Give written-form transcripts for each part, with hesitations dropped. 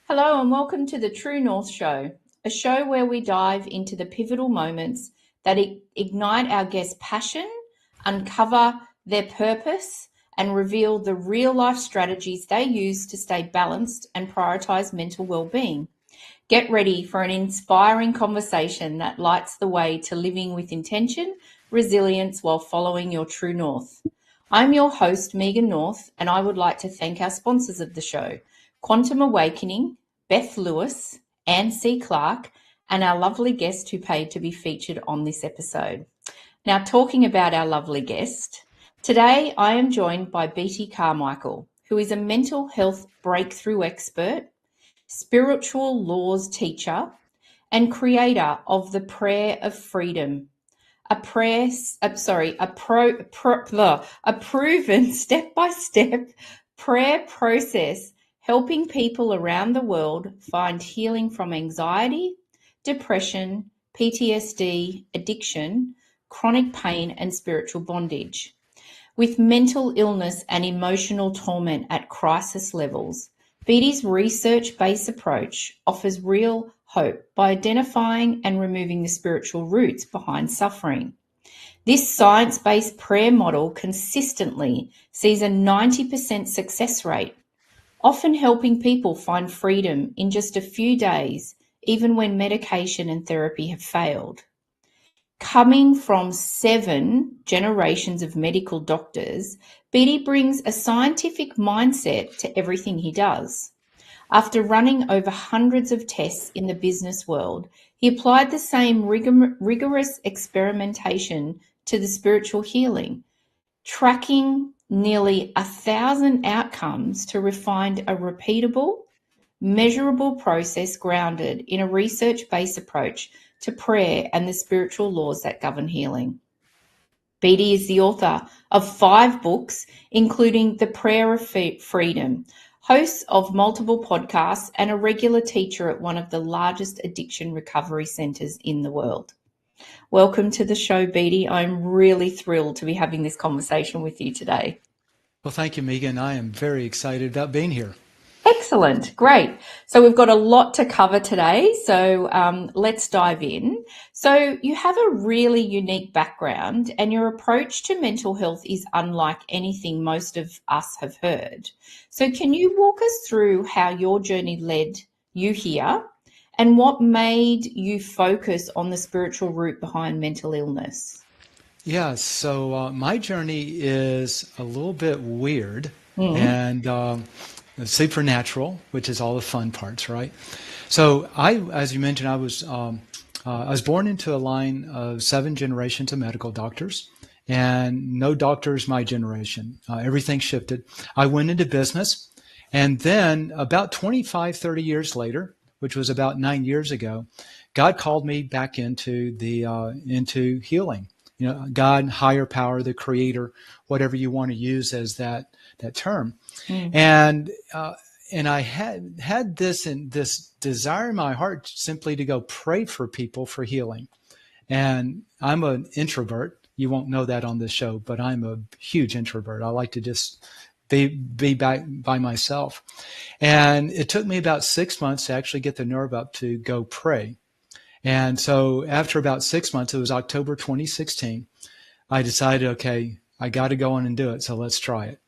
Hello and welcome to the True North Show, a show where we dive into the pivotal moments that ignite our guests' passion, uncover their purpose, and reveal the real-life strategies they use to stay balanced and prioritize mental well-being. Get ready for an inspiring conversation that lights the way to living with intention, resilience, while following your true north. I'm your host, Megan North, and I would like to thank our sponsors of the show, Quantum Awakening, Beth Lewis, Anne C. Clark, and our lovely guest who paid to be featured on this episode. Now, talking about our lovely guest, today I am joined by Beatty Carmichael, who is a mental health breakthrough expert, spiritual laws teacher, and creator of the Prayer of Freedom, a proven step-by-step prayer process helping people around the world find healing from anxiety, depression, PTSD, addiction, chronic pain, and spiritual bondage. With mental illness and emotional torment at crisis levels, Beatty's research-based approach offers real hope by identifying and removing the spiritual roots behind suffering. This science-based prayer model consistently sees a 90% success rate, often helping people find freedom in just a few days, even when medication and therapy have failed. Coming from 7 generations of medical doctors, Beatty brings a scientific mindset to everything he does. After running over hundreds of tests in the business world, he applied the same rigorous experimentation to the spiritual healing, tracking nearly 1,000 outcomes to refine a repeatable, measurable process grounded in a research-based approach to prayer and the spiritual laws that govern healing. Beatty is the author of 5 books, including The Prayer of Freedom, host of multiple podcasts, and a regular teacher at one of the largest addiction recovery centers in the world. Welcome to the show, Beatty. I'm really thrilled to be having this conversation with you today. Well, thank you, Megan. I am very excited about being here. Excellent. Great. So we've got a lot to cover today. So let's dive in. So you have a really unique background and your approach to mental health is unlike anything most of us have heard. So can you walk us through how your journey led you here and what made you focus on the spiritual root behind mental illness? Yeah, so my journey is a little bit weird and supernatural, which is all the fun parts, right? So as you mentioned, I was born into a line of 7 generations of medical doctors, and no doctors my generation. Everything shifted. I went into business, and then about 25, 30 years later, which was about 9 years ago, God called me back into healing. You know, God, higher power, the creator, whatever you want to use as that term. And I had this desire in my heart simply to go pray for people for healing. And I'm an introvert. You won't know that on this show, but I'm a huge introvert. I like to just be back by myself. And it took me about 6 months to actually get the nerve up to go pray. And so after about 6 months, it was October 2016, I decided, okay, I got to go on and do it. So let's try it.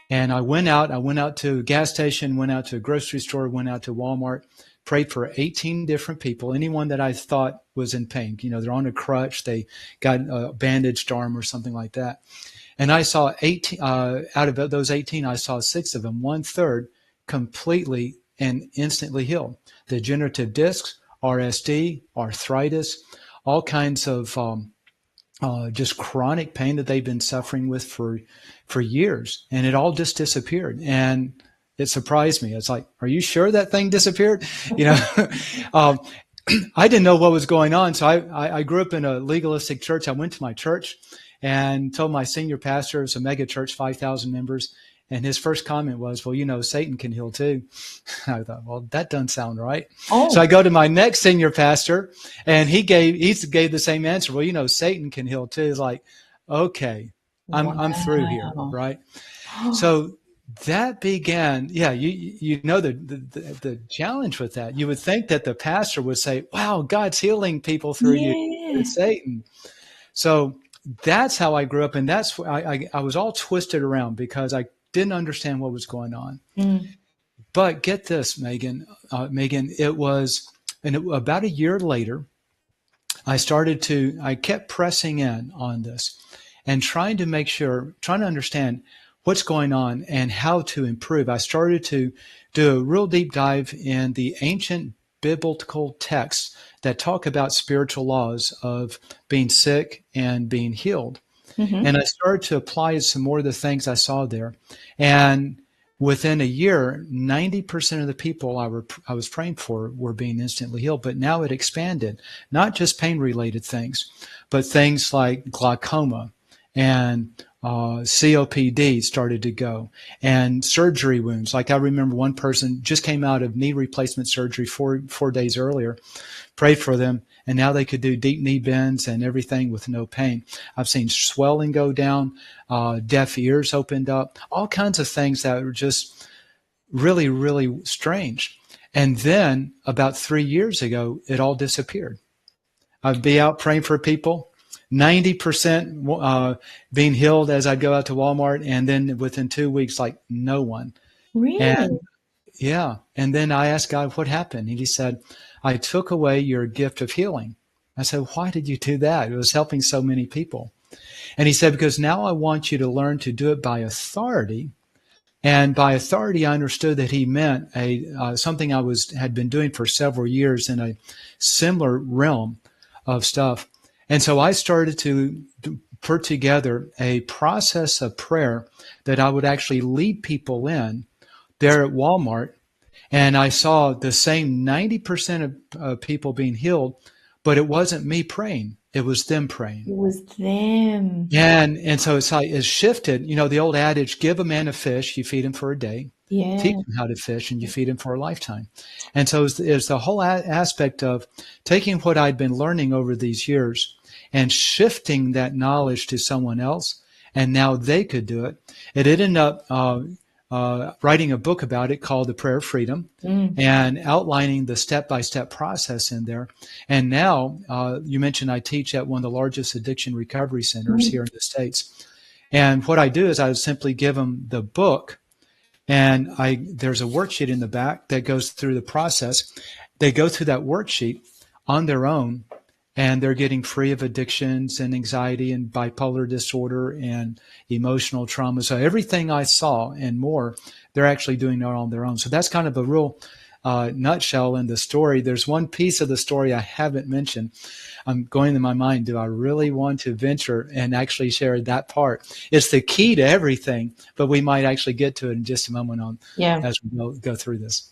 And I went out to a gas station, went out to a grocery store, went out to Walmart, prayed for 18 different people, anyone that I thought was in pain. You know, they're on a crutch, they got a bandaged arm or something like that. And I saw 18, out of those 18, I saw 6 of them, 1/3 completely and instantly healed. Degenerative discs, RSD, arthritis, all kinds of just chronic pain that they've been suffering with for years, and it all just disappeared. And it surprised me. It's like, are you sure that thing disappeared? You know, um, I didn't know what was going on. So I grew up in a legalistic church. I went to my church and told my senior pastor, it's a mega church, 5,000 members. And his first comment was, well, you know, Satan can heal too. I thought, well, that doesn't sound right. Oh. So I go to my next senior pastor, and he gave the same answer. Well, you know, Satan can heal too. It's like, okay, I'm through here, right? So that began, you know, the challenge with that. You would think that the pastor would say, wow, God's healing people through you. It's Satan. So that's how I grew up. And that's why I was all twisted around because I didn't understand what was going on. But get this, Megan, it was about a year later, I kept pressing in on this and trying to understand what's going on and how to improve. I started to do a real deep dive in the ancient biblical texts that talk about spiritual laws of being sick and being healed. And I started to apply some more of the things I saw there. And within a year, 90% of the people I was praying for were being instantly healed. But now it expanded, not just pain-related things, but things like glaucoma and COPD started to go, and surgery wounds. Like I remember one person just came out of knee replacement surgery four days earlier, prayed for them, and now they could do deep knee bends and everything with no pain. I've seen swelling go down, deaf ears opened up, all kinds of things that were just really, really strange. And then about 3 years ago, it all disappeared. I'd be out praying for people, 90% being healed as I'd go out to Walmart, and then within 2 weeks, like no one. Really? And yeah. And then I asked God what happened. And he said, I took away your gift of healing. I said, why did you do that? It was helping so many people. And he said, because now I want you to learn to do it by authority. And by authority, I understood that he meant something I had been doing for several years in a similar realm of stuff. And so I started to put together a process of prayer that I would actually lead people in there at Walmart. And I saw the same 90% of people being healed, but it wasn't me praying. It was them praying. It was them. And so it's shifted. You know, the old adage, give a man a fish, you feed him for a day. Yeah. Teach him how to fish, and you feed him for a lifetime. And so it's the whole aspect of taking what I'd been learning over these years and shifting that knowledge to someone else, and now they could do it. It ended up writing a book about it called The Prayer of Freedom, and outlining the step-by-step process in there. And now, you mentioned I teach at one of the largest addiction recovery centers here in the States. And what I do is I simply give them the book, and there's a worksheet in the back that goes through the process. They go through that worksheet on their own, and they're getting free of addictions and anxiety and bipolar disorder and emotional trauma. So everything I saw and more, they're actually doing it on their own. So that's kind of a real nutshell in the story. There's one piece of the story I haven't mentioned. I'm going in my mind, do I really want to venture and actually share that part? It's the key to everything, but we might actually get to it in just a moment as we go through this.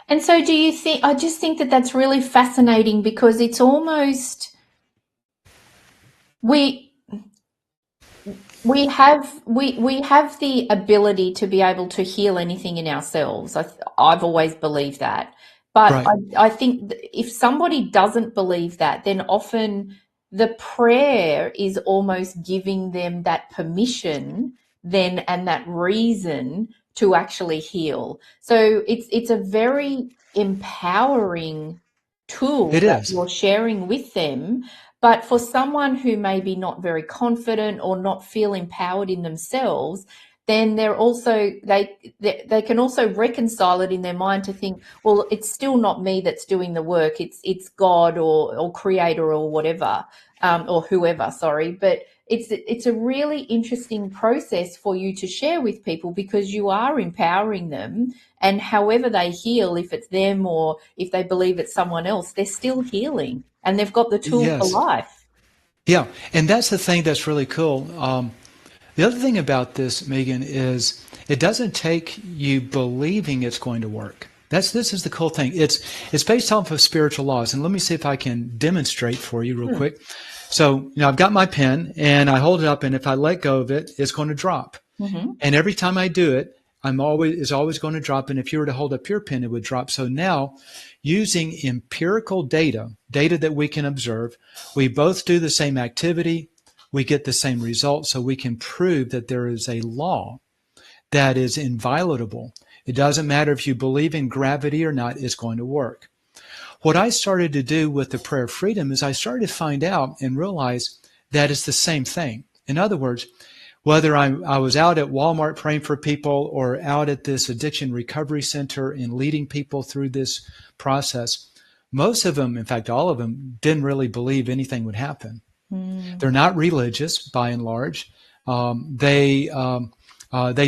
And so do you think, I just think that that's really fascinating, because it's almost, we have the ability to be able to heal anything in ourselves. I've always believed that. But Right. I think if somebody doesn't believe that, then often the prayer is almost giving them that permission then and that reason to actually heal. So it's a very empowering tool It that is. you're sharing with them. But for someone who may be not very confident or not feel empowered in themselves, then they're also they can also reconcile it in their mind to think, well, it's still not me that's doing the work. It's God or Creator or whatever, or whoever. Sorry, but it's a really interesting process for you to share with people, because you are empowering them, and however they heal, if it's them or if they believe it's someone else, they're still healing and they've got the tool for Yes. life. Yeah, and that's the thing that's really cool. The other thing about this, Megan, is it doesn't take you believing it's going to work. This is the cool thing. It's based off of spiritual laws, and let me see if I can demonstrate for you real quick. So, I've got my pen, and I hold it up, and if I let go of it, it's going to drop. Mm-hmm. And every time I do it, it's always going to drop. And if you were to hold up your pen, it would drop. So now, using empirical data that we can observe, we both do the same activity, we get the same result, so we can prove that there is a law that is inviolable. It doesn't matter if you believe in gravity or not, it's going to work. What I started to do with the prayer of freedom is I started to find out and realize that it's the same thing. In other words, whether I was out at Walmart praying for people or out at this addiction recovery center and leading people through this process, most of them, in fact, all of them, didn't really believe anything would happen. They're not religious, by and large. They've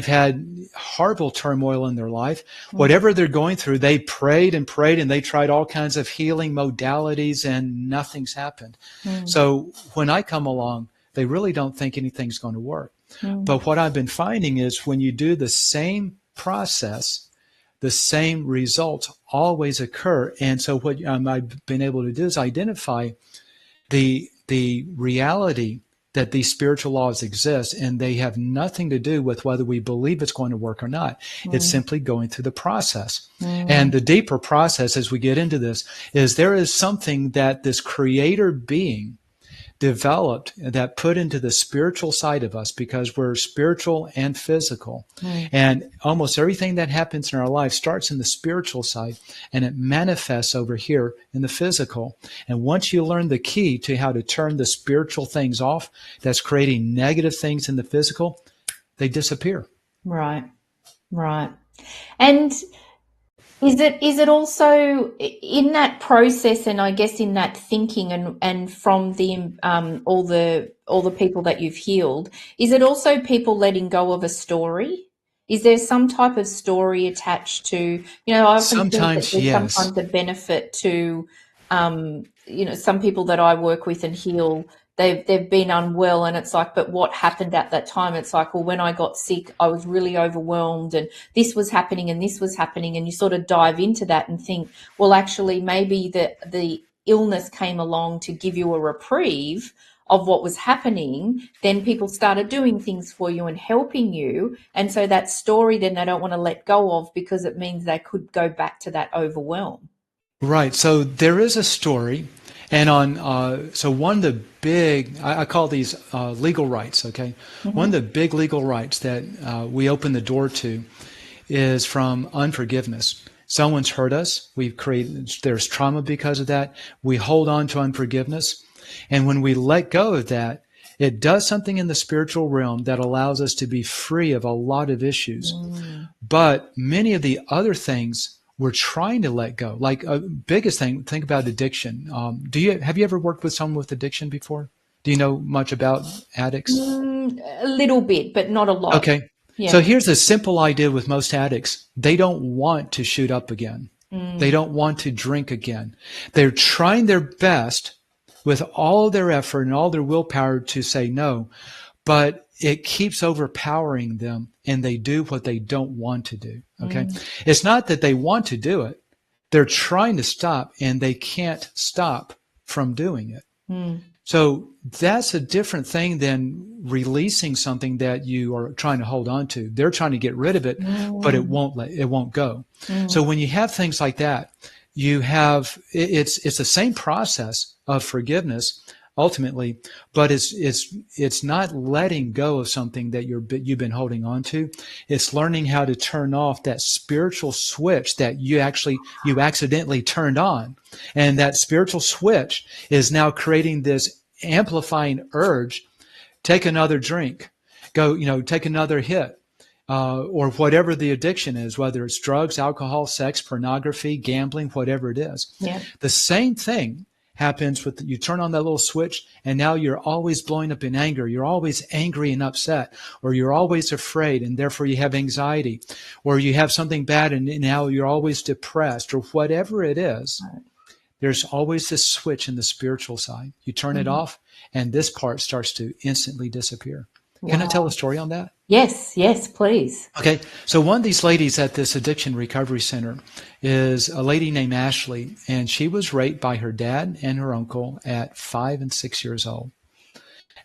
had horrible turmoil in their life. Whatever they're going through, they prayed and prayed, and they tried all kinds of healing modalities, and nothing's happened. So when I come along, they really don't think anything's going to work. But what I've been finding is when you do the same process, the same results always occur. And so what I've been able to do is identify the reality that these spiritual laws exist, and they have nothing to do with whether we believe it's going to work or not. It's simply going through the process. And the deeper process, as we get into this, is there is something that this creator being developed that put into the spiritual side of us, because we're spiritual and physical. And almost everything that happens in our life starts in the spiritual side, and it manifests over here in the physical. And once you learn the key to how to turn the spiritual things off that's creating negative things in the physical, they disappear. Right. And is it also in that process, and I guess in that thinking, and from the all the people that you've healed, is it also people letting go of a story? Is there some type of story attached to, I often think that there's Yes. sometimes a benefit to, some people that I work with and heal, they've been unwell, and it's like, but what happened at that time? It's like, well, when I got sick, I was really overwhelmed, and this was happening and this was happening, and you sort of dive into that and think, well, actually, maybe the illness came along to give you a reprieve of what was happening. Then people started doing things for you and helping you, and so that story then they don't want to let go of, because it means they could go back to that overwhelm. Right. So there is a story. And so one of the big, I call these legal rights, okay? One of the big legal rights that we open the door to is from unforgiveness. Someone's hurt us. There's trauma because of that. We hold on to unforgiveness. And when we let go of that, it does something in the spiritual realm that allows us to be free of a lot of issues. But many of the other things we're trying to let go. Like biggest thing, think about addiction. Have you ever worked with someone with addiction before? Do you know much about addicts? A little bit, but not a lot. Okay. Yeah. So here's a simple idea with most addicts. They don't want to shoot up again. They don't want to drink again. They're trying their best with all their effort and all their willpower to say no, but it keeps overpowering them, and they do what they don't want to do. Okay. It's not that they want to do it. They're trying to stop, and they can't stop from doing it. So that's a different thing than releasing something that you are trying to hold on to. They're trying to get rid of it, but it won't go. So when you have things like that, it's the same process of forgiveness ultimately, but it's not letting go of something that you've been holding on to. It's learning how to turn off that spiritual switch that you accidentally turned on. And that spiritual switch is now creating this amplifying urge. Take another drink, take another hit, or whatever the addiction is, whether it's drugs, alcohol, sex, pornography, gambling, whatever it is. Yeah. The same thing happens with you turn on that little switch, and now you're always blowing up in anger. You're always angry and upset, or you're always afraid, and therefore you have anxiety, or you have something bad and now you're always depressed, or whatever it is. there's always this switch in the spiritual side. You turn it off, and this part starts to instantly disappear. Can I tell a story on that? Yes, please. Okay, so one of these ladies at this addiction recovery center is a lady named Ashley, and she was raped by her dad and her uncle at 5 and 6 years old.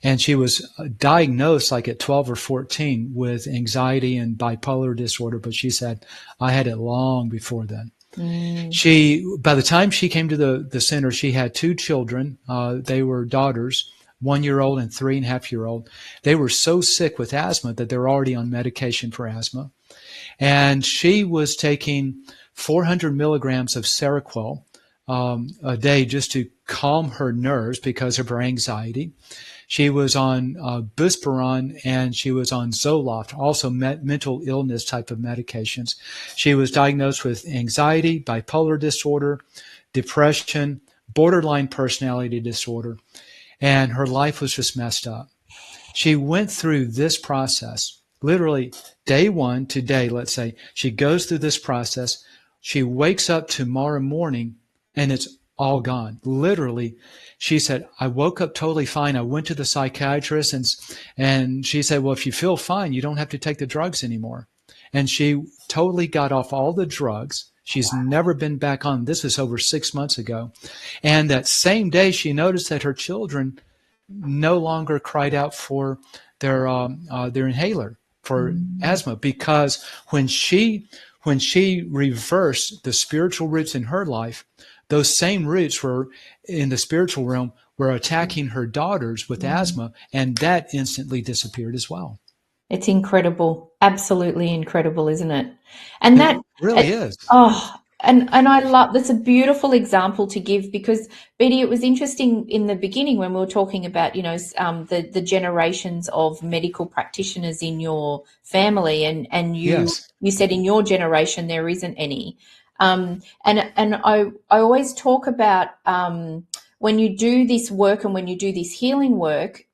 And she was diagnosed like at 12 or 14 with anxiety and bipolar disorder, but she said, I had it long before then. By the time she came to the center, she had 2 children. They were daughters, 1-year-old and 3.5-year-old. They were so sick with asthma that they were already on medication for asthma. And she was taking 400 milligrams of Seroquel a day just to calm her nerves because of her anxiety. She was on Buspirone, and she was on Zoloft, also mental illness type of medications. She was diagnosed with anxiety, bipolar disorder, depression, borderline personality disorder, and her life was just messed up. She went through this process, literally day 1 to day, let's say. She goes through this process. She wakes up tomorrow morning, and it's all gone. Literally, she said, I woke up totally fine. I went to the psychiatrist, and she said, well, if you feel fine, you don't have to take the drugs anymore. And she totally got off all the drugs. She's never been back on. This was over 6 months ago. And that same day, she noticed that her children no longer cried out for their inhaler for asthma, because when she reversed the spiritual roots in her life, those same roots were in the spiritual realm were attacking her daughters with asthma, and that instantly disappeared as well. It's incredible. Absolutely incredible, isn't it? And that really is. And I love, that's a beautiful example to give, because Beatty, it was interesting in the beginning when we were talking about, the generations of medical practitioners in your family, and you said in your generation there isn't any. And I always talk about when you do this work and when you do this healing work,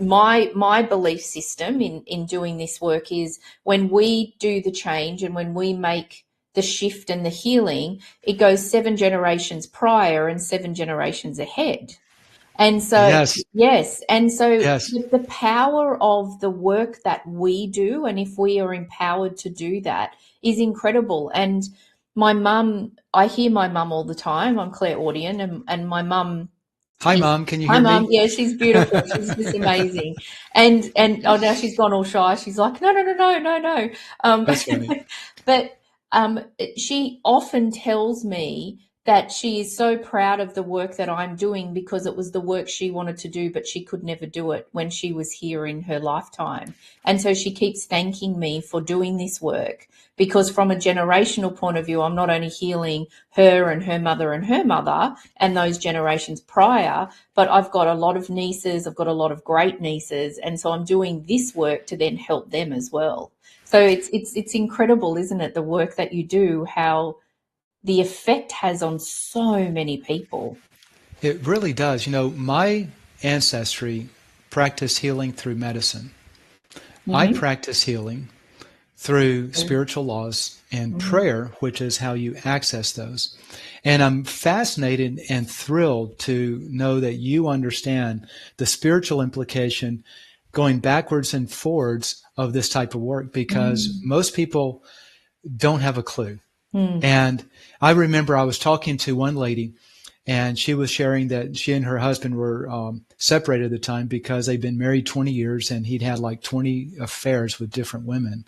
my belief system in doing this work is when we do the change and when we make the shift and the healing, it goes 7 generations prior and 7 generations ahead. And so, the power of the work that we do, and if we are empowered to do that, is incredible. And my mum, I hear my mum all the time. I'm clairaudient, and my mum. Hi, Mom. Can you hear me? Hi, Mum. Yeah, she's beautiful. She's just amazing. And now she's gone all shy. She's like, no. That's funny. But she often tells me that she is so proud of the work that I'm doing because it was the work she wanted to do, but she could never do it when she was here in her lifetime. And so she keeps thanking me for doing this work, because from a generational point of view, I'm not only healing her and her mother and those generations prior, but I've got a lot of nieces, I've got a lot of great nieces, and so I'm doing this work to then help them as well. So it's incredible, isn't it, the work that you do, how the effect has on so many people. It really does. My ancestry practiced healing through medicine. I practice healing through spiritual laws and prayer, which is how you access those. And I'm fascinated and thrilled to know that you understand the spiritual implication going backwards and forwards of this type of work, because most people don't have a clue. And I remember I was talking to one lady, and she was sharing that she and her husband were separated at the time because they'd been married 20 years, and he'd had like 20 affairs with different women.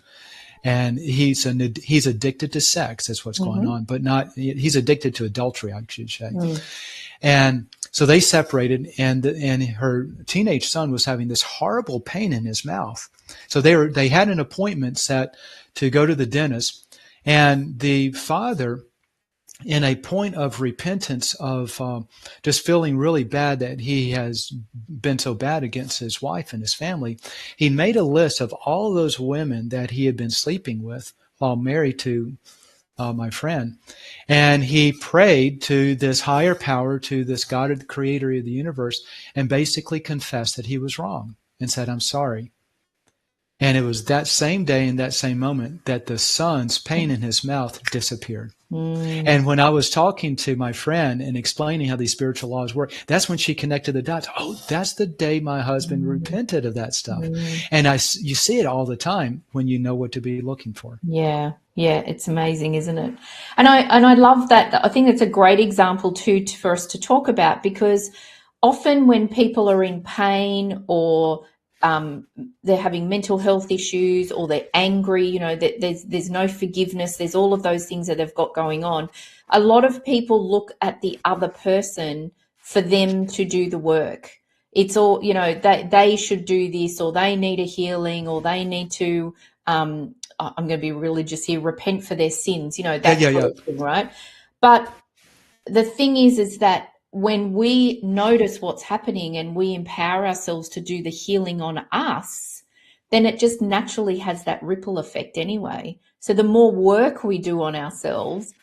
And he's addicted to sex. That's what's going on, but he's addicted to adultery, I should say. And so they separated, and her teenage son was having this horrible pain in his mouth. So they had an appointment set to go to the dentist, and the father, in a point of repentance of just feeling really bad that he has been so bad against his wife and his family, he made a list of all those women that he had been sleeping with while married to my friend. And he prayed to this higher power, to this God, the creator of the universe, and basically confessed that he was wrong and said, I'm sorry. And it was that same day in that same moment that the son's pain in his mouth disappeared. And when I was talking to my friend and explaining how these spiritual laws work, that's when she connected the dots. Oh, that's the day my husband repented of that stuff. And you see it all the time when you know what to be looking for. Yeah, it's amazing, isn't it? And I love that. I think it's a great example too for us to talk about, because often when people are in pain or they're having mental health issues or they're angry, you know, there's no forgiveness, there's all of those things that they've got going on. A lot of people look at the other person for them to do the work. It's all, you know, they should do this, or they need a healing, or they need to, I'm going to be religious here, repent for their sins, you know, that sort of thing, right? But the thing is that when we notice what's happening and we empower ourselves to do the healing on us, then it just naturally has that ripple effect anyway. So the more work we do on ourselves,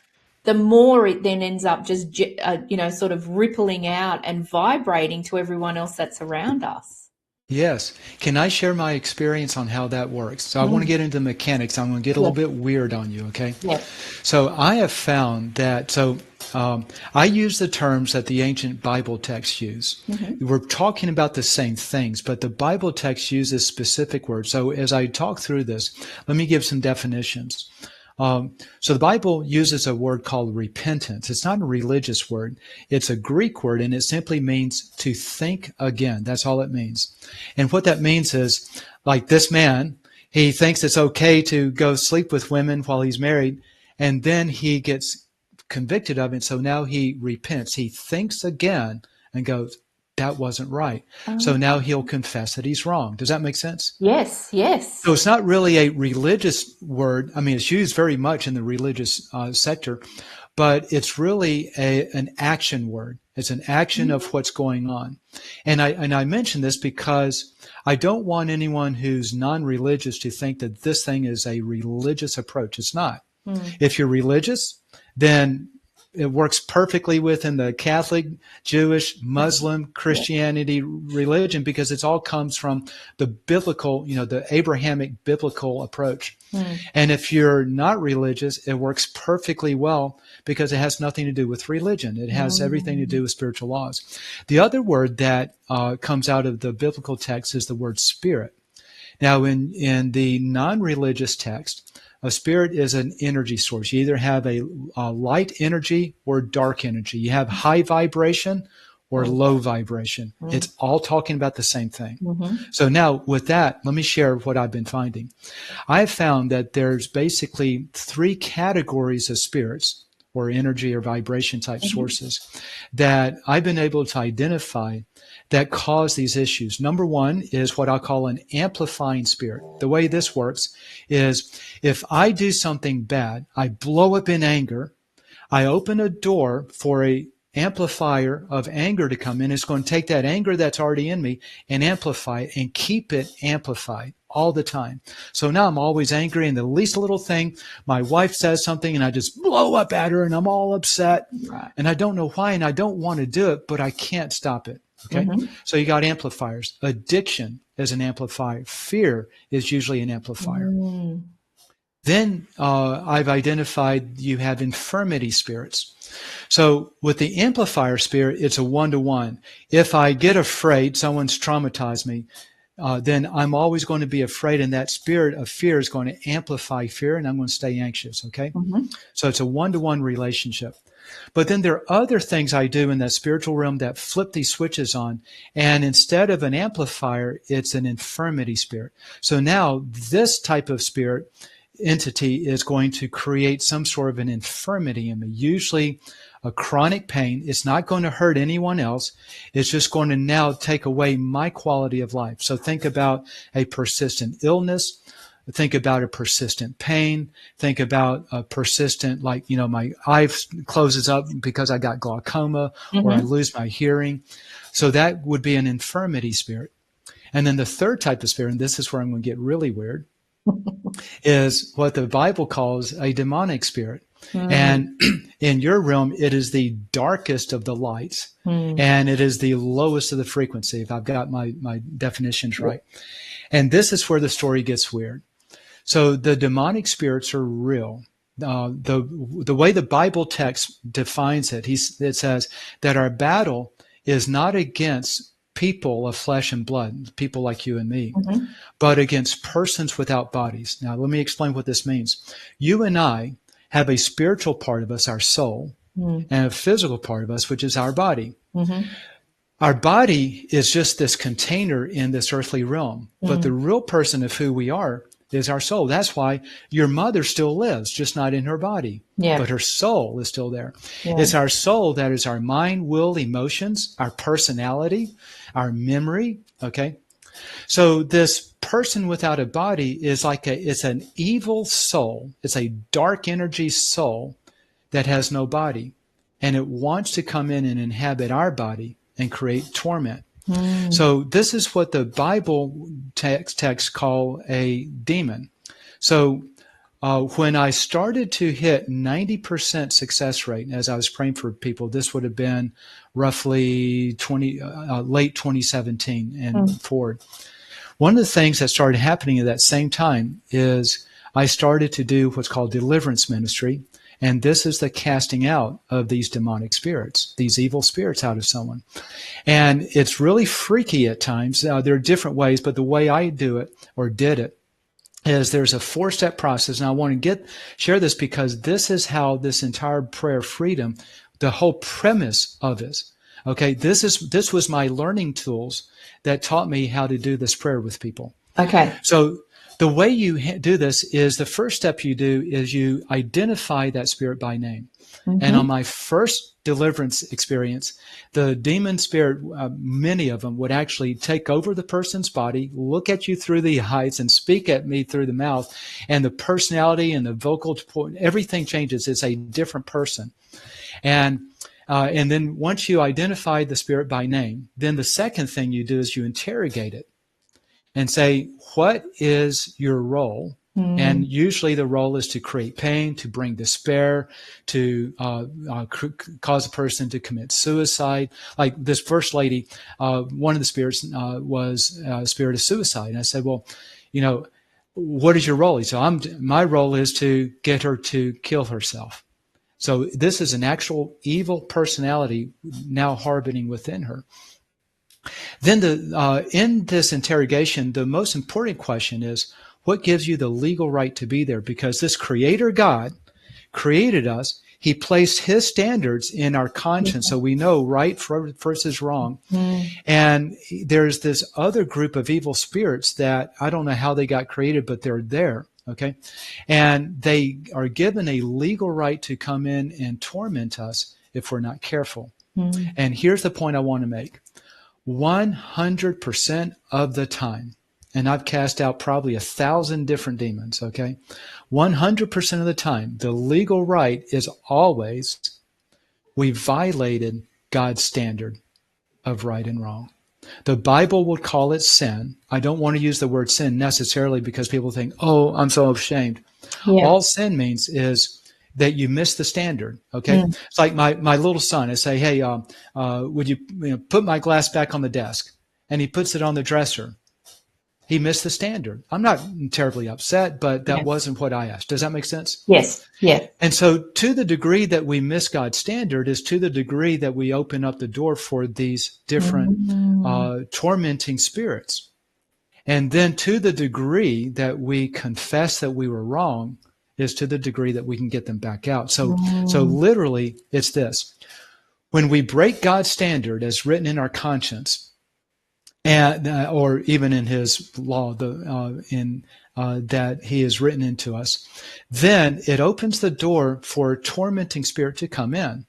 the more it then ends up just, sort of rippling out and vibrating to everyone else that's around us. Yes. Can I share my experience on how that works? So I want to get into mechanics. I'm going to get a little bit weird on you, okay? Yeah. So I have found that, I use the terms that the ancient Bible texts use. We're talking about the same things, but the Bible text uses specific words. So as I talk through this, let me give some definitions. So the Bible uses a word called repentance. It's not a religious word. It's a Greek word, and it simply means to think again. That's all it means. And what that means is, like this man, he thinks it's okay to go sleep with women while he's married, and then he gets convicted of it. So now he repents. He thinks again and goes, that wasn't right. So now he'll confess that he's wrong. Does that make sense? Yes. So it's not really a religious word. I mean, it's used very much in the religious sector, but it's really an action word. It's an action of what's going on. And I mention this because I don't want anyone who's non-religious to think that this thing is a religious approach. It's not. If you're religious, then it works perfectly within the Catholic, Jewish, Muslim, Christianity religion, because it all comes from the biblical, the Abrahamic biblical approach. And if you're not religious, it works perfectly well because it has nothing to do with religion. It has everything to do with spiritual laws. The other word that comes out of the biblical text is the word spirit. Now, in the non-religious text, a spirit is an energy source. You either have a light energy or dark energy. You have high vibration or low vibration. It's all talking about the same thing. So now with that, let me share what I've been finding. I have found that there's basically 3 categories of spirits or energy or vibration type sources that I've been able to identify that cause these issues. Number 1 is what I call an amplifying spirit. The way this works is if I do something bad, I blow up in anger, I open a door for a amplifier of anger to come in. It's going to take that anger that's already in me and amplify it and keep it amplified all the time. So now I'm always angry, and the least little thing, my wife says something and I just blow up at her and I'm all upset. And I don't know why, and I don't want to do it, but I can't stop it. Okay. So you got amplifiers. Addiction is an amplifier. Fear is usually an amplifier. Then I've identified you have infirmity spirits. So with the amplifier spirit, it's a 1-to-1. If I get afraid, someone's traumatized me, then I'm always going to be afraid, and that spirit of fear is going to amplify fear, and I'm going to stay anxious. Okay. So it's a 1-to-1 relationship. But then there are other things I do in that spiritual realm that flip these switches on. And instead of an amplifier, it's an infirmity spirit. So now this type of spirit entity is going to create some sort of an infirmity in me, usually a chronic pain. It's not going to hurt anyone else. It's just going to now take away my quality of life. So think about a persistent illness. Think about a persistent pain. Think about a persistent, my eye closes up because I got glaucoma or I lose my hearing. So that would be an infirmity spirit. And then the third type of spirit, and this is where I'm going to get really weird, is what the Bible calls a demonic spirit. And in your realm, it is the darkest of the lights, and it is the lowest of the frequency, if I've got my definitions right. And this is where the story gets weird. So the demonic spirits are real. The way the Bible text defines it, it says that our battle is not against people of flesh and blood, people like you and me, but against persons without bodies. Now, let me explain what this means. You and I have a spiritual part of us, our soul, and a physical part of us, which is our body. Our body is just this container in this earthly realm, but the real person of who we are is our soul. That's why your mother still lives, just not in her body, but her soul is still there. It's our soul that is our mind, will, emotions, our personality, our memory. Okay. So this person without a body is it's an evil soul. It's a dark energy soul that has no body, and it wants to come in and inhabit our body and create torment. So this is what the Bible texts call a demon. So when I started to hit 90% success rate, as I was praying for people, this would have been roughly late 2017 and forward. One of the things that started happening at that same time is I started to do what's called deliverance ministry. And this is the casting out of these demonic spirits, these evil spirits out of someone. And it's really freaky at times. There are different ways, but the way I do it or did it is there's a 4-step process. And I want to share this because this is how this entire prayer freedom, the whole premise of it. Okay. This was my learning tools that taught me how to do this prayer with people. Okay. So the way you do this is the first step you do is you identify that spirit by name. And on my first deliverance experience, the demon spirit, many of them would actually take over the person's body, look at you through the eyes and speak at me through the mouth. And the personality and the vocal, everything changes. It's a different person. And then once you identify the spirit by name, then the second thing you do is you interrogate it and say, what is your role? And usually the role is to create pain, to bring despair, to cause a person to commit suicide. Like this first lady, one of the spirits was a spirit of suicide. And I said, well, what is your role? He said, my role is to get her to kill herself. So this is an actual evil personality now harboring within her. Then in this interrogation, the most important question is, what gives you the legal right to be there? Because this Creator God created us. He placed His standards in our conscience, so we know right versus wrong. And there's this other group of evil spirits that I don't know how they got created, but they're there. Okay, and they are given a legal right to come in and torment us if we're not careful. And here's the point I want to make. 100% of the time, and I've cast out probably 1,000 different demons, okay? 100% of the time, the legal right is always, we violated God's standard of right and wrong. The Bible would call it sin. I don't want to use the word sin necessarily because people think, oh, I'm so ashamed. All sin means is that you miss the standard. Okay. It's like my little son. I say, hey, would you put my glass back on the desk? And he puts it on the dresser. He missed the standard. I'm not terribly upset, but that wasn't what I asked. Does that make sense? Yes. Yeah. And so to the degree that we miss God's standard is to the degree that we open up the door for these different tormenting spirits. And then to the degree that we confess that we were wrong is to the degree that we can get them back out. So literally it's this. When we break God's standard as written in our conscience, and or even in His law, that He has written into us, then it opens the door for a tormenting spirit to come in.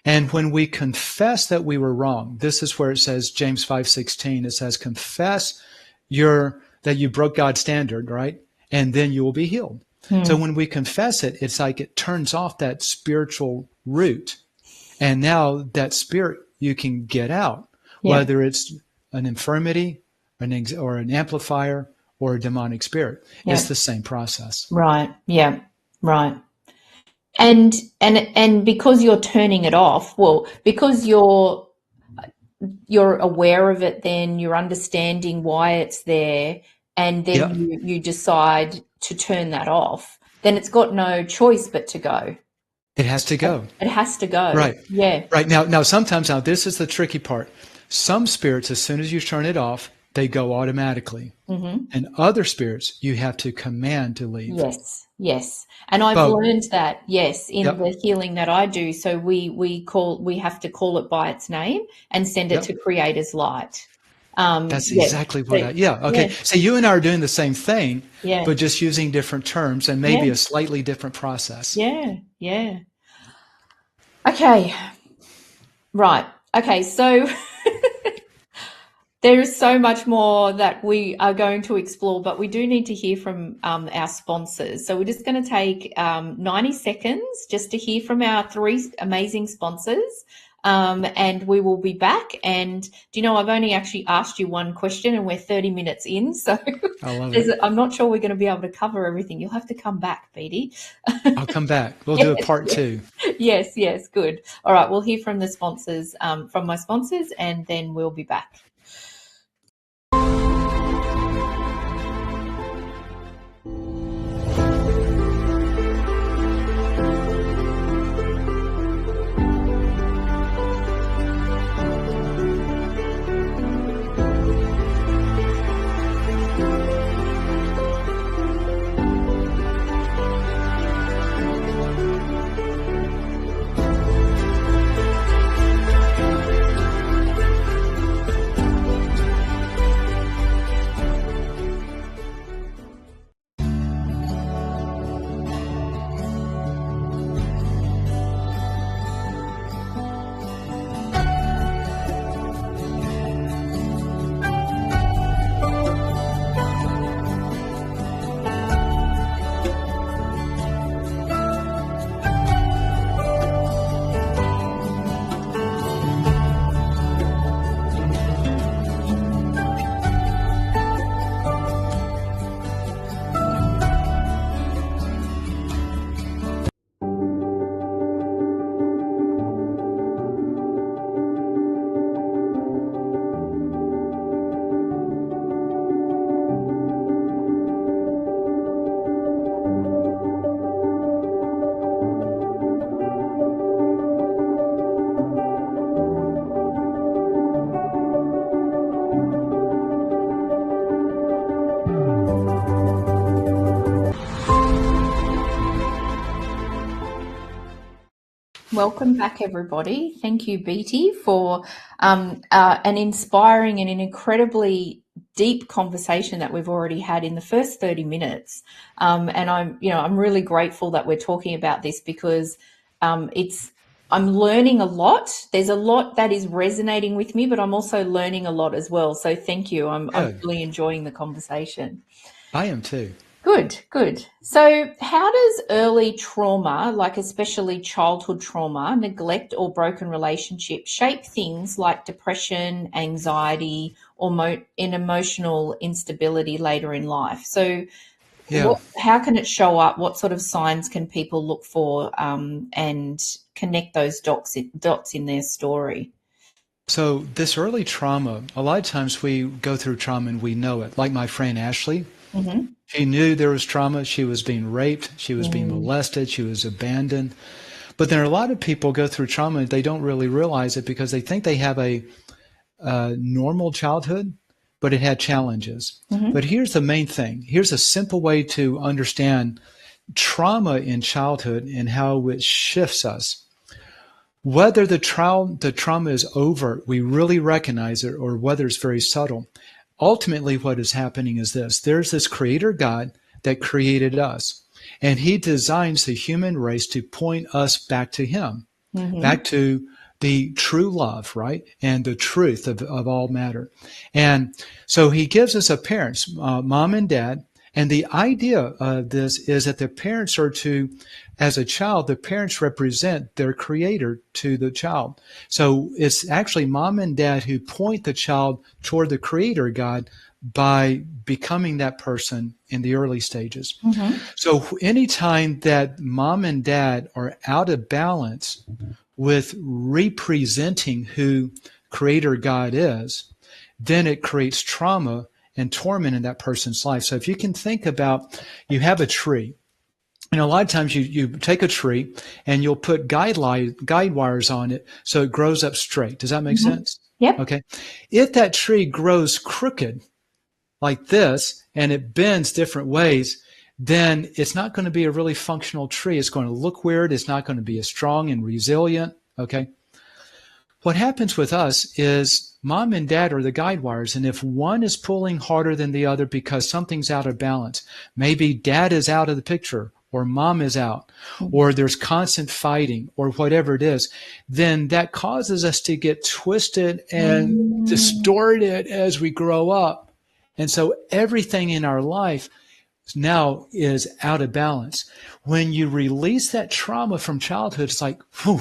And when we confess that we were wrong, this is where it says, James 5:16, it says, confess that you broke God's standard, right? And then you will be healed. So when we confess it, it's like it turns off that spiritual root. And now that spirit you can get out, whether it's an infirmity, or an amplifier, or a demonic spirit. It's the same process. Right. Yeah. Right. And because you're turning it off, well, because you're aware of it, then you're understanding why it's there, and then Yep. you decide to turn that off, then it's got no choice but to go. It has to go. It has to go. Right. Yeah. Right. Now sometimes, this is the tricky part. Some spirits, as soon as you turn it off, they go automatically. Mm-hmm. And other spirits, you have to command to leave. Yes, yes. And I've But, learned that, yes, in yep, the healing that I do. So we have to call it by its name and send it yep. to Creator's light. That's Yeah. exactly what So, okay. yeah, So you and I are doing the same thing, yeah, but just using different terms and yeah, maybe a slightly different process. yeah, yeah. Okay. Right. Okay. So there is so much more that we are going to explore, but we do need to hear from our sponsors. So we're just going to take 90 seconds just to hear from our three amazing sponsors. And we will be back. And do you know, I've only actually asked you one question and we're 30 minutes in. So I love it. I'm not sure we're going to be able to cover everything. You'll have to come back, Beatty. I'll come back. We'll do a part Yes, 2. yes, yes, good. All right, we'll hear from the sponsors, from my sponsors, and then we'll be back. Welcome back, everybody. Thank you, Beatty, for an inspiring and an incredibly deep conversation that we've already had in the first 30 minutes. And I'm really grateful that we're talking about this because I'm learning a lot. There's a lot that is resonating with me, but I'm also learning a lot as well. So thank you. I'm really enjoying the conversation. I am too. Good, good. So how does early trauma, like especially childhood trauma, neglect or broken relationships, shape things like depression, anxiety, or emotional instability later in life? So how can it show up? What sort of signs can people look for and connect those dots in their story? So this early trauma, a lot of times we go through trauma and we know it. Like my friend Ashley, Mm-hmm. she knew there was trauma. She was being raped. She was being molested. She was abandoned. But there are a lot of people go through trauma and they don't really realize it because they think they have a normal childhood, but it had challenges. Mm-hmm. But here's the main thing. Here's a simple way to understand trauma in childhood and how it shifts us. Whether the trauma is overt, we really recognize it, or whether it's very subtle. Ultimately, what is happening is this. There's this creator God that created us, and he designs the human race to point us back to him, back to the true love, right? And the truth of all matter. And so he gives us a parents, mom and dad, And the idea of this is that the parents are to, as a child, the parents represent their creator to the child. So it's actually mom and dad who point the child toward the creator God by becoming that person in the early stages. Mm-hmm. So anytime that mom and dad are out of balance with representing who creator God is, then it creates trauma and torment in that person's life. So if you can think about, you have a tree. A lot of times you take a tree and you'll put guide wires on it so it grows up straight. Does that make Mm-hmm. sense? Yep. Okay. If that tree grows crooked like this and it bends different ways, then it's not going to be a really functional tree. It's going to look weird. It's not going to be as strong and resilient. Okay. What happens with us is mom and dad are the guide wires, and if one is pulling harder than the other because something's out of balance, maybe dad is out of the picture, or mom is out, or there's constant fighting, or whatever it is, then that causes us to get twisted and distorted as we grow up. And so everything in our life now is out of balance. When you release that trauma from childhood, it's like, whew,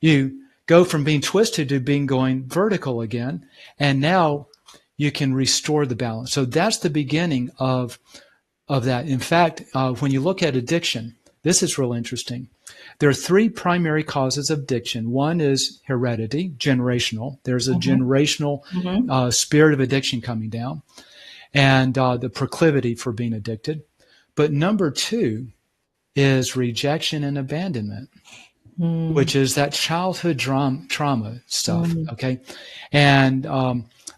you go from being twisted to going vertical again, and now you can restore the balance. So that's the beginning of that. In fact, when you look at addiction, this is real interesting. There are three primary causes of addiction. One is heredity, generational. There's a generational spirit of addiction coming down, and the proclivity for being addicted. But number two is rejection and abandonment, which is that childhood trauma stuff. Okay. And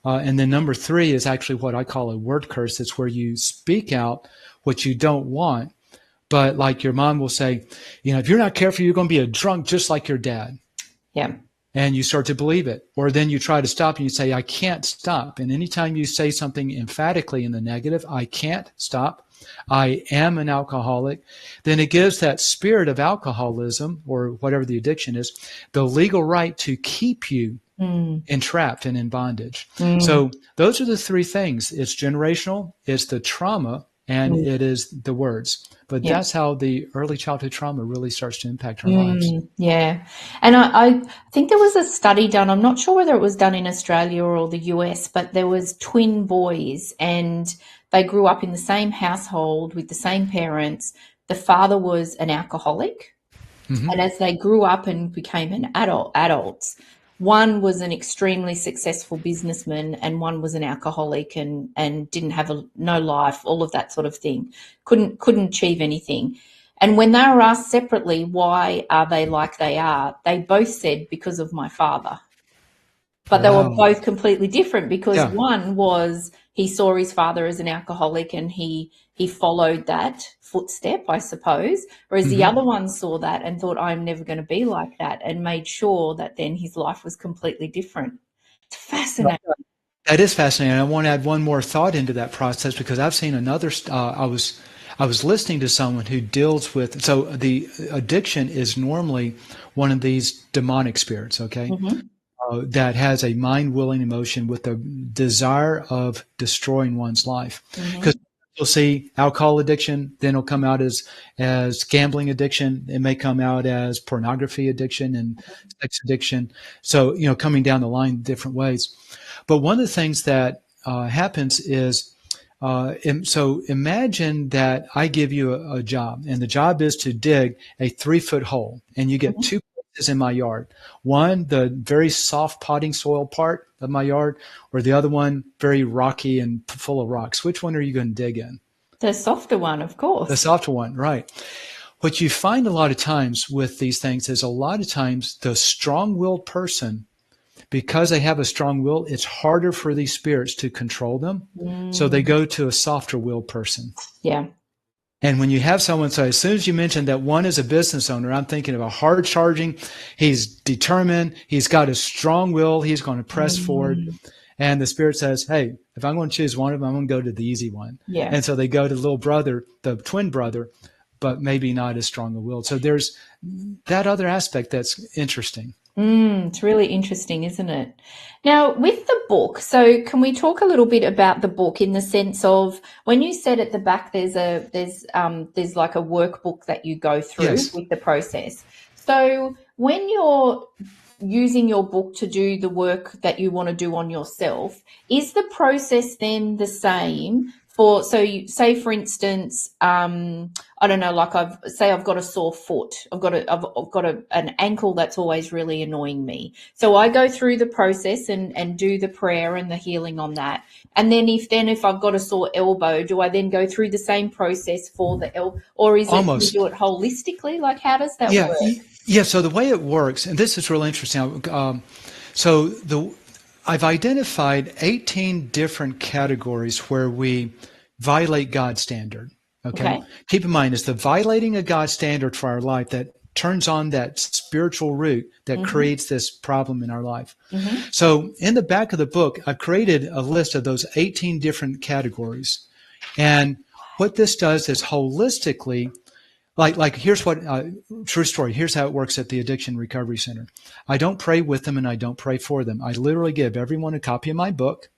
then number three is actually what I call a word curse. It's where you speak out what you don't want. But like your mom will say, if you're not careful, you're going to be a drunk just like your dad. Yeah. And you start to believe it. Or then you try to stop and you say, I can't stop. And anytime you say something emphatically in the negative, I can't stop, I am an alcoholic, then it gives that spirit of alcoholism or whatever the addiction is, the legal right to keep you entrapped and in bondage. So those are the three things. It's generational, it's the trauma, and it is the words. But that's how the early childhood trauma really starts to impact our lives. Yeah. And I think there was a study done, I'm not sure whether it was done in Australia or the US, but there was twin boys and they grew up in the same household with the same parents. The father was an alcoholic. And as they grew up and became adults, one was an extremely successful businessman and one was an alcoholic and didn't have no life, all of that sort of thing. Couldn't achieve anything. And when they were asked separately, why are they like they are, they both said, because of my father. But they were both completely different because one was, he saw his father as an alcoholic and he followed that footstep, I suppose, whereas the other one saw that and thought, I'm never going to be like that, and made sure that then his life was completely different. It's fascinating. That is fascinating. I want to add one more thought into that process because I've seen another, I was listening to someone who deals with, so the addiction is normally one of these demonic spirits, okay? That has a mind-willing emotion with a desire of destroying one's life. Because you'll see alcohol addiction, then it'll come out as gambling addiction. It may come out as pornography addiction and sex addiction. So, coming down the line different ways. But one of the things that happens is, so imagine that I give you a job, and the job is to dig a 3-foot hole, and you get 2 places in my yard. One, the very soft potting soil part of my yard, or the other one, very rocky and full of rocks. Which one are you going to dig in? The softer one, of course. The softer one, right. What you find a lot of times with these things is a lot of times the strong-willed person, because they have a strong will, it's harder for these spirits to control them. So they go to a softer-willed person. Yeah. And when you have someone say, as soon as you mention that one is a business owner, I'm thinking of a hard charging, he's determined, he's got a strong will, he's going to press forward. And the spirit says, hey, if I'm going to choose one of them, I'm going to go to the easy one. Yeah. And so they go to the little brother, the twin brother, but maybe not as strong a will. So there's that other aspect that's interesting. It's really interesting, isn't it? Now, with the book, so can we talk a little bit about the book in the sense of when you said at the back there's like a workbook that you go through Yes. with the process. So when you're using your book to do the work that you want to do on yourself, is the process then the same for, so you say for instance, I don't know, like I've got a sore foot. I've got an ankle that's always really annoying me. So I go through the process and do the prayer and the healing on that. And then if I've got a sore elbow, do I then go through the same process for the elbow, or is it you Almost. do it holistically? Like how does that Yeah. work? Yeah. So the way it works, and this is really interesting. So I've identified 18 different categories where we violate God's standard. Okay. Okay. Keep in mind, it's the violating of God's standard for our life that turns on that spiritual root that Mm-hmm. creates this problem in our life. Mm-hmm. So in the back of the book, I've created a list of those 18 different categories. And what this does is holistically, like here's what true story. Here's how it works at the Addiction Recovery Center. I don't pray with them and I don't pray for them. I literally give everyone a copy of my book,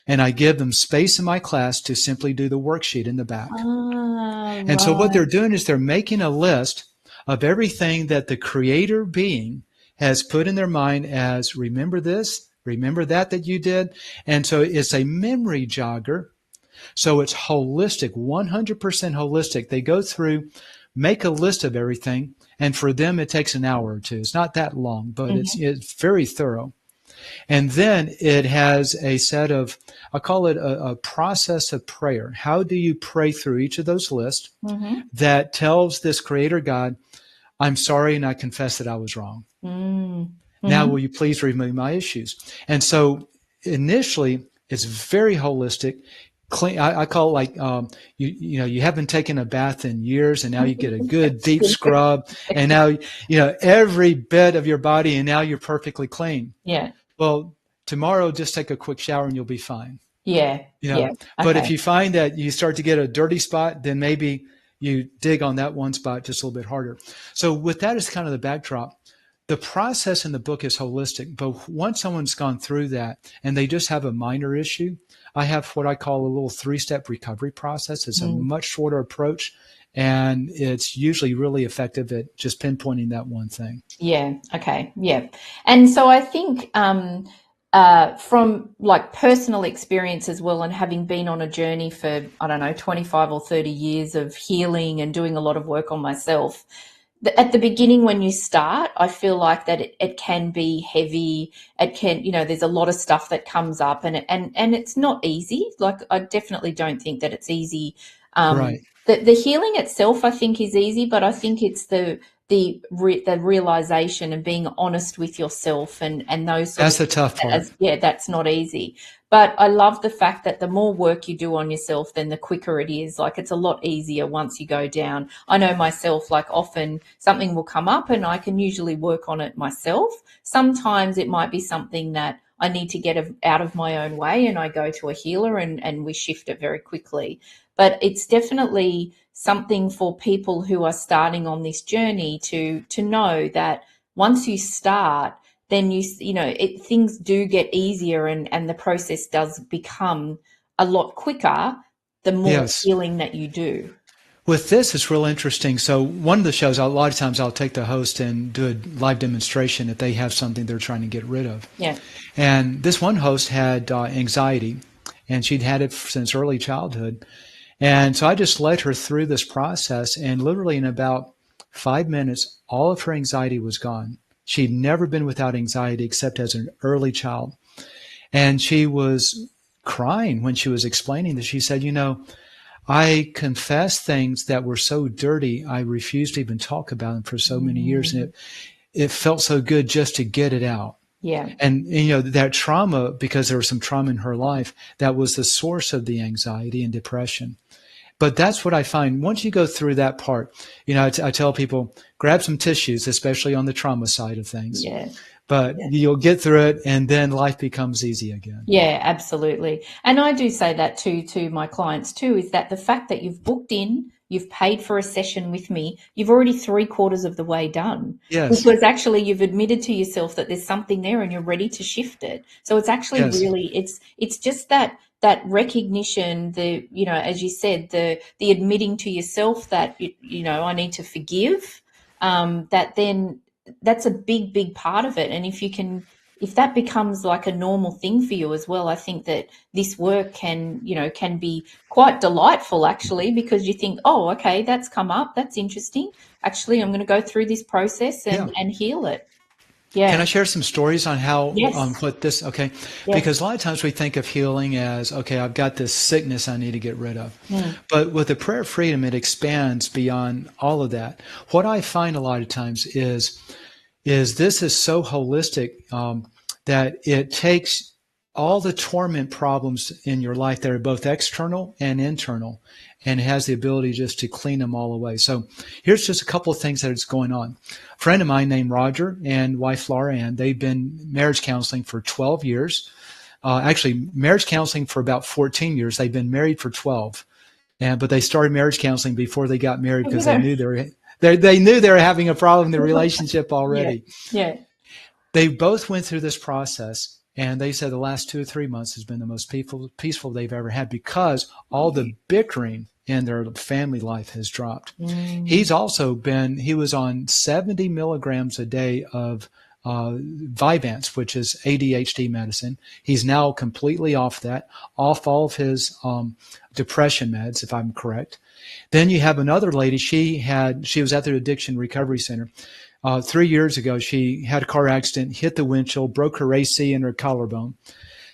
and I give them space in my class to simply do the worksheet in the back. Ah, And so what they're right. doing is they're making a list of everything that the creator being has put in their mind as remember this, remember that you did. And so it's a memory jogger. So it's holistic, 100% holistic. They go through, make a list of everything. And for them, it takes an hour or two. It's not that long, but Mm-hmm. it's very thorough. And then it has a set of, I call it a process of prayer. How do you pray through each of those lists Mm-hmm. that tells this creator God, I'm sorry and I confess that I was wrong. Now, Mm-hmm. will you please remove my issues? And so initially, it's very holistic. Clean. I call it like you haven't taken a bath in years, and now you get a good deep scrub, and now every bit of your body, and now you're perfectly clean. Yeah. Well, tomorrow just take a quick shower and you'll be fine. Yeah. Yeah. But if Okay. you find that you start to get a dirty spot, then maybe you dig on that one spot just a little bit harder. So with that as kind of the backdrop, the process in the book is holistic, but once someone's gone through that and they just have a minor issue, I have what I call a little 3-step recovery process. It's a Mm. much shorter approach, and it's usually really effective at just pinpointing that one thing. Yeah. Okay. Yeah. And so I think from like personal experience as well, and having been on a journey for, I don't know, 25 or 30 years of healing and doing a lot of work on myself, at the beginning when you start, I feel like that it can be heavy. It can, there's a lot of stuff that comes up, and it's not easy. Like I definitely don't think that it's easy. Right. The healing itself, I think, is easy, but I think it's the realization and being honest with yourself and those sort of That's the things. tough part. Yeah, that's not easy. But I love the fact that the more work you do on yourself, then the quicker it is. Like it's a lot easier once you go down. I know myself, like often something will come up and I can usually work on it myself. Sometimes it might be something that I need to get out of my own way and I go to a healer and we shift it very quickly. But it's definitely something for people who are starting on this journey to know that once you start, then things do get easier and the process does become a lot quicker the more Yes. healing that you do. With this, it's real interesting. So one of the shows, a lot of times I'll take the host and do a live demonstration if they have something they're trying to get rid of. Yeah. And this one host had anxiety, and she'd had it since early childhood. And so I just led her through this process, and literally in about 5 minutes, all of her anxiety was gone. She'd never been without anxiety except as an early child. And she was crying when she was explaining this. She said, I confessed things that were so dirty, I refused to even talk about them for so many years. And it felt so good just to get it out. Yeah. And, that trauma, because there was some trauma in her life, that was the source of the anxiety and depression. But that's what I find. Once you go through that part, I tell people, grab some tissues, especially on the trauma side of things. Yeah. But you'll get through it, and then life becomes easy again. Yeah, absolutely. And I do say that to my clients too, is that the fact that you've booked in you've paid for a session with me, you've already 3/4 of the way done. Yes. Because actually you've admitted to yourself that there's something there and you're ready to shift it. So it's actually Yes. really, it's just that recognition, the, you know, as you said, the admitting to yourself that, you know, I need to forgive, that then that's a big part of it. And if that becomes like a normal thing for you as well, I think that this work can, you know, can be quite delightful actually, because you think, oh, okay, that's come up. That's interesting. Actually, I'm going to go through this process Yeah. and heal it. Can I Yeah. share some stories on how, Yes. what this, okay? Yes. Because a lot of times we think of healing as, okay, I've got this sickness I need to get rid of. Mm. But with the prayer of freedom, it expands beyond all of that. What I find a lot of times is this is so holistic, that it takes all the torment problems in your life that are both external and internal, and has the ability just to clean them all away. So here's just a couple of things that is going on. A friend of mine named Roger and wife Laura Ann, they've been marriage counseling for 12 years. Actually, marriage counseling for about 14 years. They've been married for 12. But they started marriage counseling before they got married because they knew they knew they were having a problem in the relationship already. Yeah. They both went through this process, and they said the last 2 or 3 months has been the most peaceful they've ever had, because all the bickering in their family life has dropped. Mm. He was on 70 milligrams a day of Vyvanse, which is ADHD medicine. He's now completely off that, off all of his depression meds, if I'm correct. Then you have another lady. She was at the Addiction Recovery Center. 3 years ago, she had a car accident, hit the windshield, broke her AC and her collarbone.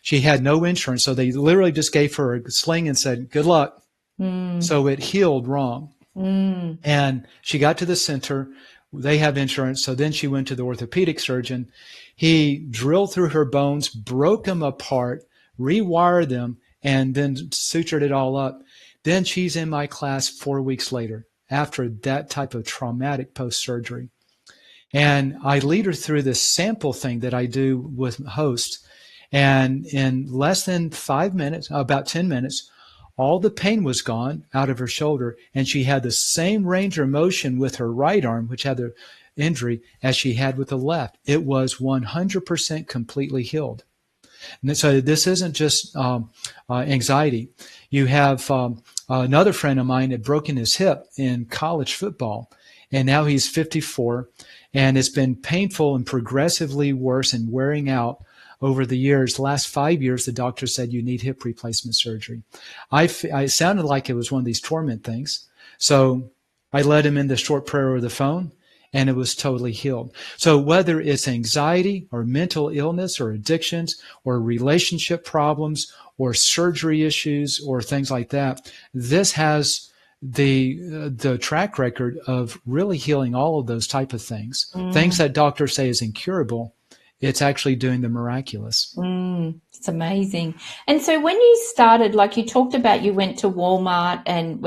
She had no insurance, so they literally just gave her a sling and said, good luck. Mm. So it healed wrong. Mm. And she got to the center. They have insurance. So then she went to the orthopedic surgeon. He drilled through her bones, broke them apart, rewired them, and then sutured it all up. Then she's in my class 4 weeks later after that type of traumatic post-surgery. And I lead her through this sample thing that I do with hosts. And in less than 5 minutes, about 10 minutes, all the pain was gone out of her shoulder, and she had the same range of motion with her right arm, which had the injury, as she had with the left. It was 100% completely healed. And so this isn't just anxiety. You have another friend of mine had broken his hip in college football, and now he's 54, and it's been painful and progressively worse and wearing out over the years. The last 5 years, the doctor said you need hip replacement surgery. It sounded like it was one of these torment things. So I led him in the short prayer over the phone, and it was totally healed. So whether it's anxiety or mental illness or addictions or relationship problems or surgery issues or things like that, this has the track record of really healing all of those type of things. Things that doctors say is incurable, it's actually doing the miraculous. It's amazing. And so when you started, like you talked about, you went to Walmart and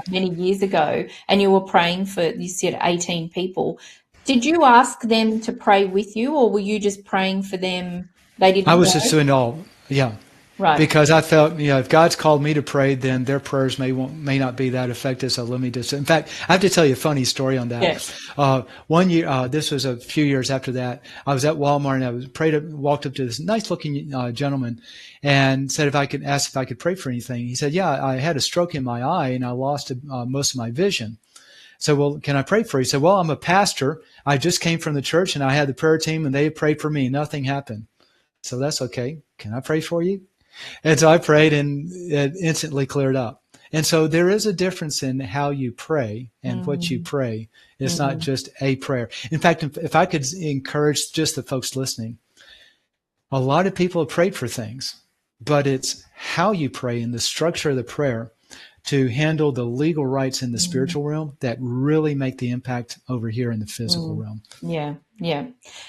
many years ago, and you were praying for, you said 18 people. Did you ask them to pray with you, or were you just praying for them? They didn't I was know? just doing all, yeah. Right. Because I felt, if God's called me to pray, then their prayers may not be that effective. So let me just, in fact, I have to tell you a funny story on that. Yes. One year, this was a few years after that, I was at Walmart and I walked up to this nice looking gentleman and said asked if I could pray for anything. He said, yeah, I had a stroke in my eye and I lost most of my vision. So, well, can I pray for you? He said, well, I'm a pastor. I just came from the church and I had the prayer team and they prayed for me. Nothing happened. So that's okay. Can I pray for you? And so I prayed and it instantly cleared up. And so there is a difference in how you pray and what you pray. It's not just a prayer. In fact, if I could encourage just the folks listening, a lot of people have prayed for things, but it's how you pray and the structure of the prayer to handle the legal rights in the spiritual realm that really make the impact over here in the physical realm. Yeah, yeah.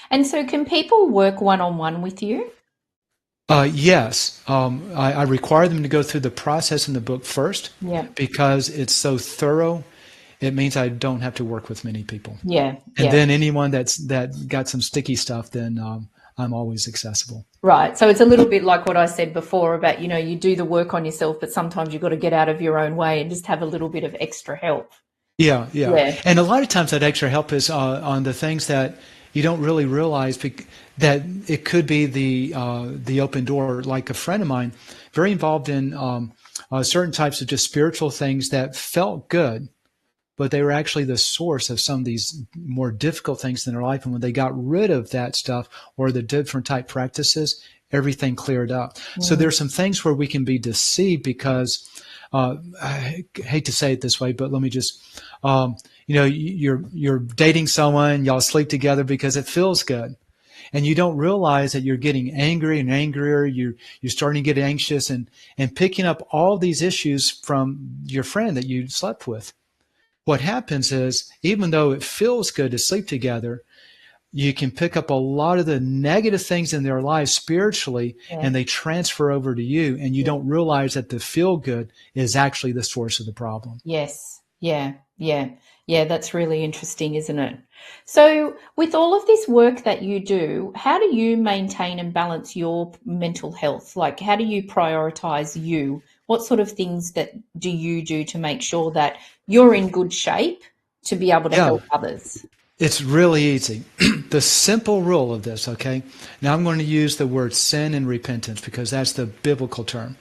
And so can people work one-on-one with you? Yes. I require them to go through the process in the book first because it's so thorough. It means I don't have to work with many people. Yeah. And then anyone that got some sticky stuff, then I'm always accessible. Right. So it's a little bit like what I said before about, you do the work on yourself, but sometimes you've got to get out of your own way and just have a little bit of extra help. Yeah, yeah. Yeah. And a lot of times that extra help is on the things that you don't really realize that it could be the open door. Like a friend of mine, very involved in certain types of just spiritual things that felt good, but they were actually the source of some of these more difficult things in their life. And when they got rid of that stuff or the different type practices, everything cleared up. So there's some things where we can be deceived because I hate to say it this way, but let me just, you're dating someone, y'all sleep together because it feels good. And you don't realize that you're getting angry and angrier. You're starting to get anxious and picking up all these issues from your friend that you slept with. What happens is, even though it feels good to sleep together, you can pick up a lot of the negative things in their lives spiritually, and they transfer over to you, and you don't realize that the feel good is actually the source of the problem. Yes. Yeah. Yeah. Yeah. That's really interesting, isn't it? So with all of this work that you do, how do you maintain and balance your mental health? Like, how do you prioritize you? What sort of things do you do to make sure that you're in good shape to be able to help others? It's really easy. The simple rule of this, okay? Now I'm going to use the word sin and repentance because that's the biblical term.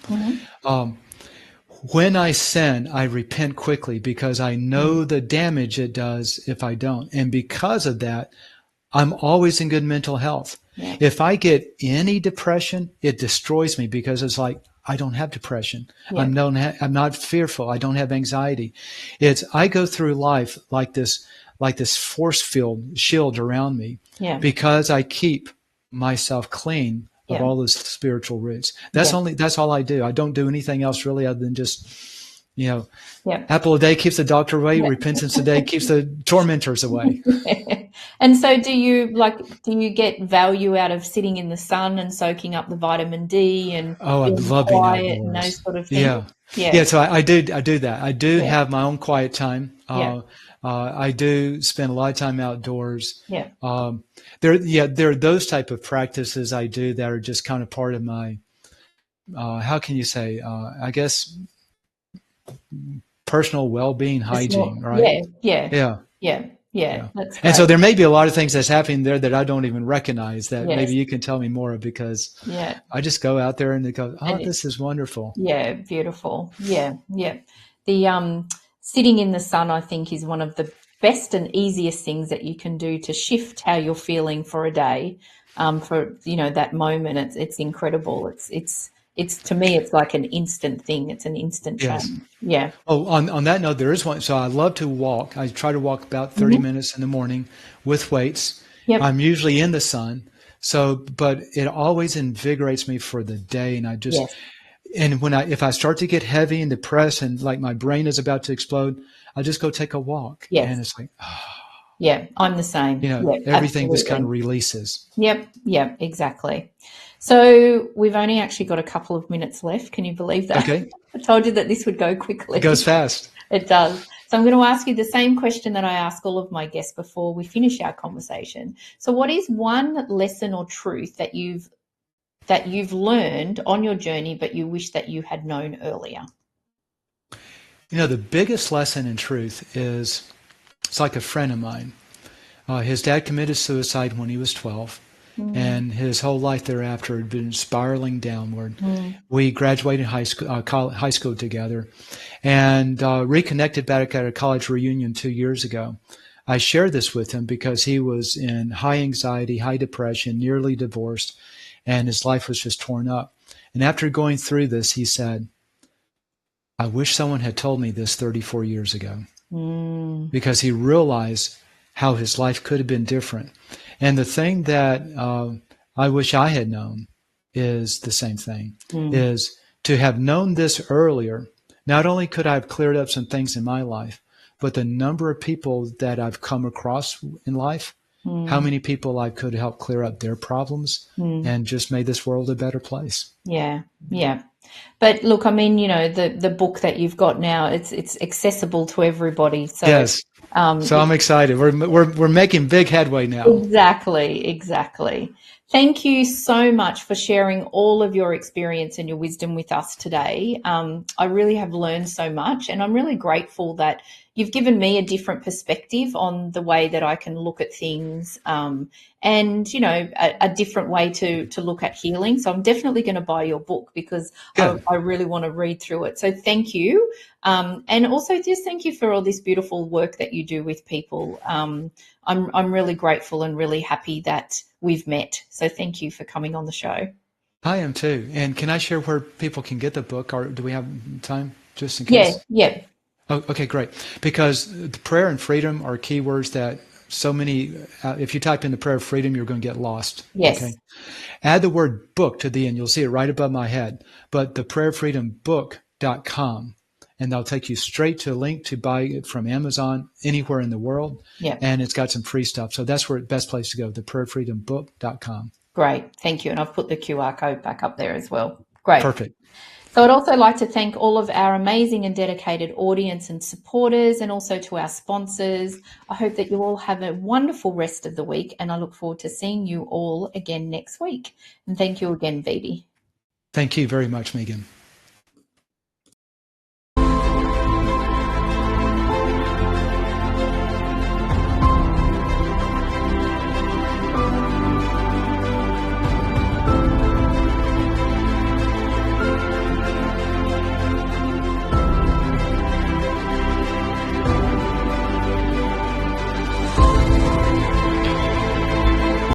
When I sin, I repent quickly because I know the damage it does if I don't. And because of that, I'm always in good mental health. Yeah. If I get any depression, it destroys me because it's like, I don't have depression. Yeah. I'm not fearful. I don't have anxiety. I go through life like this force field shield around me because I keep myself clean of all those spiritual roots. That's all I do. I don't do anything else really other than just, apple a day keeps the doctor away. Repentance a day keeps the tormentors away. And so do you get value out of sitting in the sun and soaking up the vitamin D and I love being outdoors and those sort of things? Yeah. So I do that. I do have my own quiet time. I do spend a lot of time outdoors. There are those type of practices I do that are just kind of part of my, how can you say, I guess, personal well-being hygiene, right? Yeah. That's great. And so there may be a lot of things that's happening there that I don't even recognize that maybe you can tell me more of because I just go out there and they go, this is wonderful. Yeah, beautiful. Yeah. The sitting in the sun, I think, is one of the best and easiest things that you can do to shift how you're feeling for a day. For that moment, it's incredible. It's to me, it's like an instant thing. It's an instant change. Yeah. Oh, on that note, there is one. So I love to walk. I try to walk about 30 minutes in the morning with weights. I'm usually in the sun. But it always invigorates me for the day. And I just, and if I start to get heavy and depressed and like my brain is about to explode, I just go take a walk. And it's like, yeah, I'm the same. Everything just kind of releases. Yep, exactly. So we've only actually got a couple of minutes left. Can you believe that? Okay. I told you that this would go quickly. It goes fast. It does. So I'm going to ask you the same question that I ask all of my guests before we finish our conversation. So what is one lesson or truth that you've learned on your journey, but you wish that you had known earlier? The biggest lesson in truth is, it's like a friend of mine. His dad committed suicide when he was 12. And his whole life thereafter had been spiraling downward. We graduated high school together and reconnected back at a college reunion 2 years ago. I shared this with him because he was in high anxiety, high depression, nearly divorced, and his life was just torn up. And after going through this, he said, I wish someone had told me this 34 years ago, because he realized how his life could have been different. And the thing that I wish I had known is the same thing, is to have known this earlier. Not only could I have cleared up some things in my life, but the number of people that I've come across in life, how many people I could help clear up their problems and just made this world a better place. Yeah. But look, I mean, the book that you've got now, it's accessible to everybody. So yes. So I'm excited. We're making big headway now. Exactly. Thank you so much for sharing all of your experience and your wisdom with us today. I really have learned so much, and I'm really grateful that you've given me a different perspective on the way that I can look at things, and a different way to look at healing. So I'm definitely going to buy your book because I really want to read through it. So thank you, and also just thank you for all this beautiful work that you do with people. I'm really grateful and really happy that we've met. So thank you for coming on the show. I am too. And can I share where people can get the book, or do we have time just in case? Yeah. Oh, okay, great. Because prayer and freedom are keywords that so many, if you type in the prayer of freedom, you're going to get lost. Yes. Okay. Add the word book to the end. You'll see it right above my head. But the prayerfreedombook.com, and they'll take you straight to a link to buy it from Amazon anywhere in the world. Yeah. And it's got some free stuff. So that's where the best place to go, the prayerfreedombook.com. Great. Thank you. And I've put the QR code back up there as well. Great. Perfect. So I'd also like to thank all of our amazing and dedicated audience and supporters, and also to our sponsors. I hope that you all have a wonderful rest of the week, and I look forward to seeing you all again next week. And thank you again, Beatty. Thank you very much, Megan.